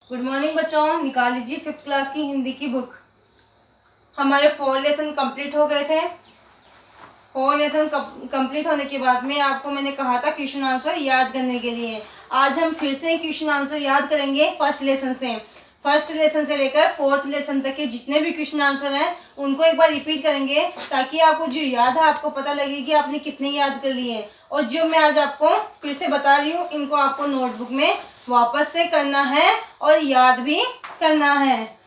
Good morning बच्चों, निकाल लीजिए 5th क्लास की हिंदी की बुक। हमारे 4 लेसन कंप्लीट हो गए थे। 4 लेसन कंप्लीट होने के बाद में आपको मैंने कहा था क्वेश्चन आंसर याद करने के लिए। आज हम फिर से क्वेश्चन आंसर याद करेंगे फर्स्ट लेसन से लेकर 4th लेसन तक के जितने भी क्वेश्चन आंसर हैं उनको एक बार रिपीट करेंगे, ताकि आपको जो याद है आपको पता लगे कि आपने कितने याद कर लिए। और जो मैं आज आपको फिर से बता रही हूँ, इनको आपको नोटबुक में वापस से करना है और याद भी करना है।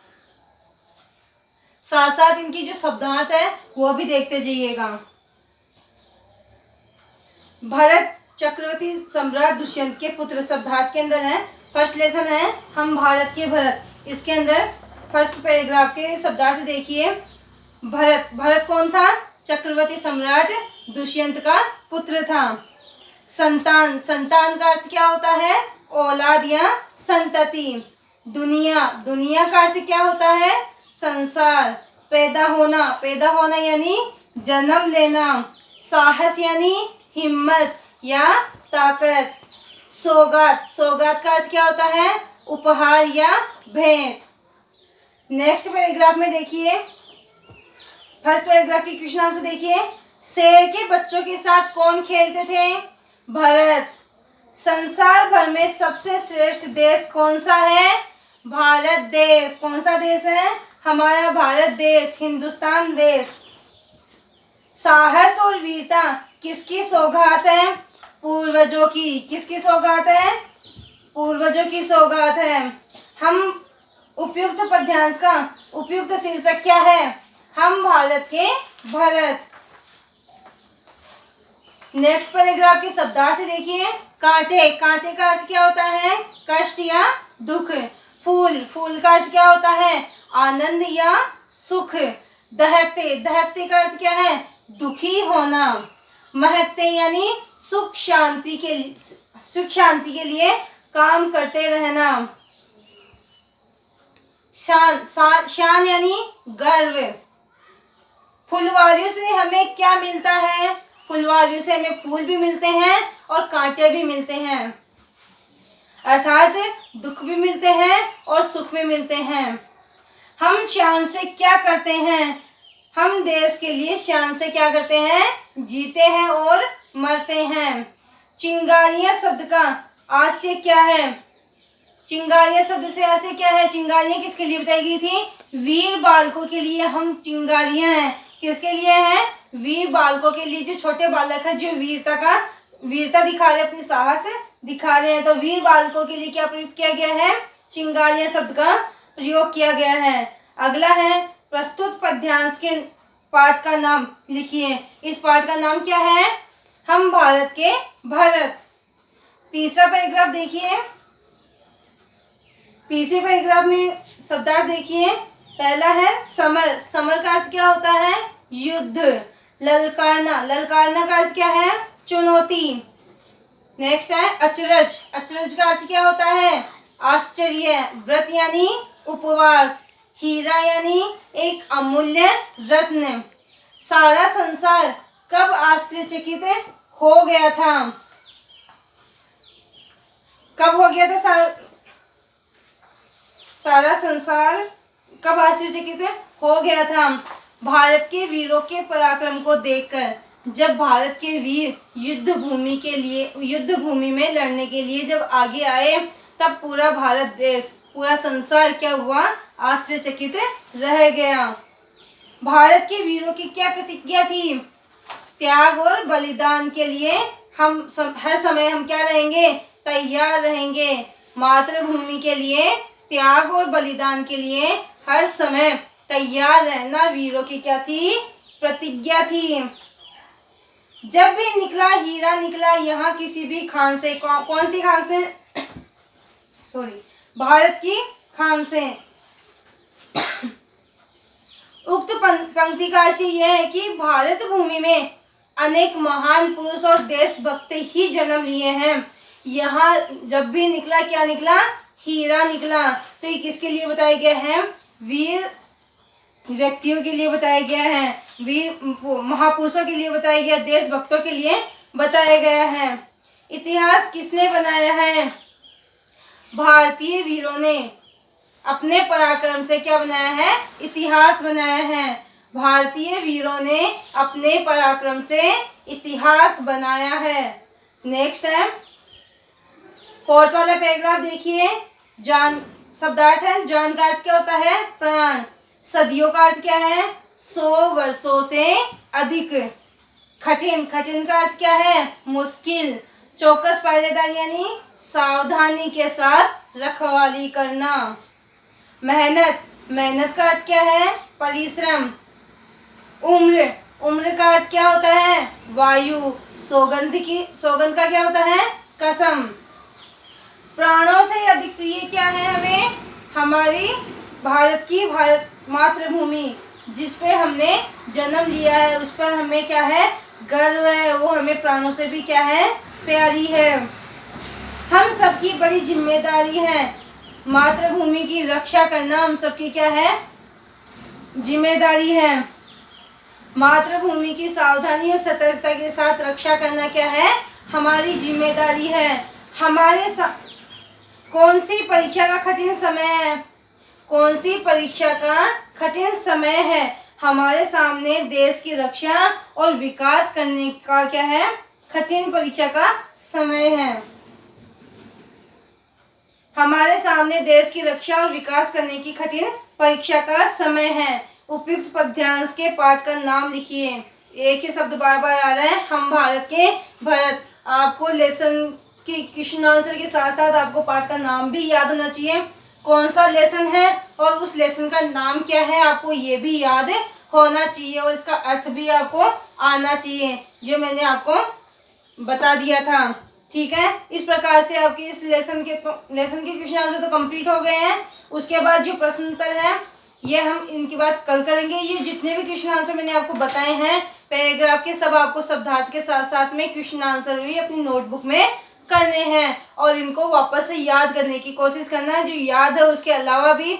साथ साथ इनकी जो शब्दार्थ है वो भी देखते जाइएगा। भरत चक्रवर्ती सम्राट दुष्यंत के पुत्र शब्दार्थ के अंदर है। फर्स्ट लेसन है हम भारत के भरत। इसके अंदर फर्स्ट पैराग्राफ के शब्दार्थ देखिए। भरत कौन था? चक्रवर्ती सम्राट दुष्यंत का पुत्र था। संतान का अर्थ क्या होता है? औलाद या संतति। दुनिया का अर्थ क्या होता है? संसार। पैदा होना यानी जन्म लेना। साहस यानी हिम्मत या ताकत। सौगात का अर्थ क्या होता है? उपहार या भेंट। नेक्स्ट पैराग्राफ में देखिए, फर्स्ट पैराग्राफ की क्वेश्चन आंसर देखिए। शेर के बच्चों के साथ कौन खेलते थे? भरत। संसार भर में सबसे श्रेष्ठ देश कौन सा है? भारत देश। कौन सा देश है? हमारा भारत देश, हिंदुस्तान देश। साहस और वीरता किसकी सौगात है? पूर्वजों की। किसकी सौगात है? पूर्वजों की सौगात है। हम उपयुक्त पद्यांश का उपयुक्त शीर्षक क्या है? हम भारत के भरत। नेक्स्ट पैराग्राफ के शब्दार्थ देखिए। कांटे का अर्थ क्या होता है? कष्ट या दुख। फूल का अर्थ क्या होता है? आनंद या सुख। दहकते का अर्थ क्या है? दुखी होना। महकते यानी सुख शांति के लिए काम करते रहना। शान यानी गर्व। फुलवारियों से हमें क्या मिलता है? फुलवारियों से हमें फूल भी मिलते हैं और कांटे भी मिलते हैं, अर्थात दुख भी मिलते हैं और सुख भी मिलते हैं। हम शान से क्या करते हैं? हम देश के लिए शान से क्या करते हैं? जीते हैं और मरते हैं। चिंगारियां शब्द का आशय क्या है? चिंगारियां शब्द से आशय क्या है? चिंगारियां किसके लिए बताई गई थी? वीर बालकों के लिए हम चिंगारियां हैं। किसके लिए हैं? वीर बालकों के लिए, जो छोटे बालक है, जो वीरता दिखा रहे, अपनी साहस दिखा रहे हैं, तो वीर बालकों के लिए क्या प्रयुक्त किया गया है? चिंगारियां शब्द का प्रयोग किया गया है। अगला है प्रस्तुत पद्यांश के पाठ का नाम लिखिए। इस पाठ का नाम क्या है? हम भारत के भरत। तीसरा पैराग्राफ देखिए। तीसरे पैराग्राफ में शब्दार्थ देखिए। पहला है समर का अर्थ क्या होता है? युद्ध। ललकारना का अर्थ क्या है? चुनौती। नेक्स्ट है अचरज का अर्थ क्या होता है? आश्चर्य। व्रत यानी उपवास। हीरा यानी एक अमूल्य रत्न। सारा संसार कब आश्चर्यचकित हो गया था? कब हो गया था सारा संसार कब आश्चर्यचकित हो गया था? भारत के वीरों के पराक्रम को देखकर। जब भारत के वीर युद्ध भूमि में लड़ने के लिए जब आगे आए, तब पूरा भारत देश, पूरा संसार क्या हुआ? आश्चर्यचकित रह गया। भारत के वीरों की क्या प्रतिज्ञा थी? त्याग और बलिदान के लिए हम हर समय हम क्या रहेंगे? तैयार रहेंगे। मातृभूमि के लिए त्याग और बलिदान के लिए हर समय तैयार रहना वीरों की क्या थी? प्रतिज्ञा थी। जब भी निकला हीरा निकला यहाँ किसी भी खान से। कौन सी खान से? भारत की खान से। उक्त पंक्ति का आशय यह है कि भारत भूमि में अनेक महान पुरुष और देशभक्त ही जन्म लिए हैं। यहाँ जब भी निकला, क्या निकला? हीरा निकला। तो ये किसके लिए बताया गया है? वीर व्यक्तियों के लिए बताया गया है, वीर महापुरुषों के लिए बताया गया, देशभक्तों के लिए बताया गया है। इतिहास किसने बनाया है? भारतीय वीरों ने। अपने पराक्रम से क्या बनाया है? इतिहास बनाया है। भारतीय वीरों ने अपने पराक्रम से इतिहास बनाया है। नेक्स्ट है 4th वाला पैराग्राफ देखिए। जान शब्दार्थ है। जान का अर्थ क्या होता है? प्राण। सदियों का अर्थ क्या है? 100 वर्षों से अधिक। कठिन, कठिन का अर्थ क्या है? मुश्किल। चौकस पहरेदार यानी सावधानी के साथ रखवाली करना। मेहनत, मेहनत का अर्थ क्या है? परिश्रम। उम्र, उम्र का अर्थ क्या होता है? वायु। सौगंध का क्या होता है? कसम। प्राणों से अधिक प्रिय क्या है हमें? हमारी भारत की भारत मातृभूमि, जिस पे हमने जन्म लिया है, उस पर हमें क्या है? गर्व है। वो हमें प्राणों से भी क्या है? प्यारी है। हम सबकी बड़ी जिम्मेदारी है। मातृभूमि की रक्षा करना हम सबकी क्या है? जिम्मेदारी है। मातृभूमि की सावधानी और सतर्कता के साथ रक्षा करना क्या है? हमारी जिम्मेदारी है। हमारे कौन सी परीक्षा का कठिन समय है? कौन सी परीक्षा का कठिन समय है? हमारे सामने देश की रक्षा और विकास करने का क्या है? कठिन परीक्षा का समय है। हमारे सामने देश की रक्षा और विकास करने की कठिन परीक्षा का समय है। उपयुक्त पद्यांश के पाठ का नाम लिखिए। एक ही शब्द बार बार आ रहा है, हम भारत के भरत। आपको लेसन की क्वेश्चन आंसर के साथ साथ आपको पाठ का नाम भी याद होना चाहिए। कौन सा लेसन है और उस लेसन का नाम क्या है, आपको ये भी याद होना चाहिए और इसका अर्थ भी आपको आना चाहिए, जो मैंने आपको बता दिया था। ठीक है, इस प्रकार से आपके इस लेसन के क्वेश्चन आंसर तो कंप्लीट हो गए हैं। उसके बाद जो प्रश्न उत्तर है ये हम इनकी बात कल करेंगे। ये जितने भी क्वेश्चन आंसर मैंने आपको बताए हैं पैराग्राफ के, सब आपको शब्दार्थ के साथ साथ में क्वेश्चन आंसर भी अपनी नोटबुक में करने हैं और इनको वापस से याद करने की कोशिश करना है। जो याद है उसके अलावा भी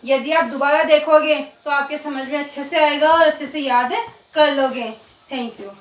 यदि आप दोबारा देखोगे तो आपके समझ में अच्छे से आएगा और अच्छे से याद कर लोगे। Thank you.